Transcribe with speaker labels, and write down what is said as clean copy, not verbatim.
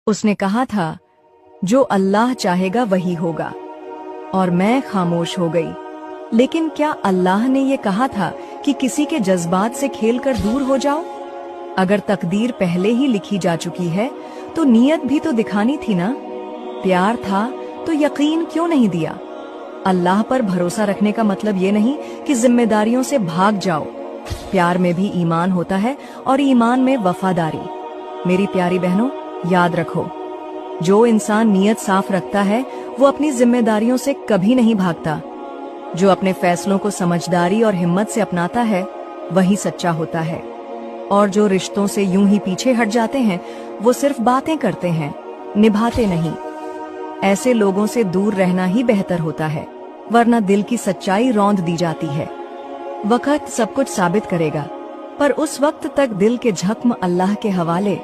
Speaker 1: उसने कहा था, जो अल्लाह चाहेगा वही होगा, और मैं खामोश हो गई। लेकिन क्या अल्लाह ने ये कहा था कि किसी के जज्बात से खेलकर दूर हो जाओ? अगर तकदीर पहले ही लिखी जा चुकी है तो नीयत भी तो दिखानी थी ना। प्यार था तो यकीन क्यों नहीं दिया? अल्लाह पर भरोसा रखने का मतलब ये नहीं कि जिम्मेदारियों से भाग जाओ। प्यार में भी ईमान होता है और ईमान में वफादारी। मेरी प्यारी बहनों, याद रखो, जो इंसान नीयत साफ रखता है वो अपनी जिम्मेदारियों से कभी नहीं भागता। जो अपने फैसलों को समझदारी और हिम्मत से अपनाता है वही सच्चा होता है। और जो रिश्तों से यूं ही पीछे हट जाते हैं वो सिर्फ बातें करते हैं, निभाते नहीं। ऐसे लोगों से दूर रहना ही बेहतर होता है, वरना दिल की सच्चाई रौंद दी जाती है। वक्त सब कुछ साबित करेगा, पर उस वक्त तक दिल के जख्म अल्लाह के हवाले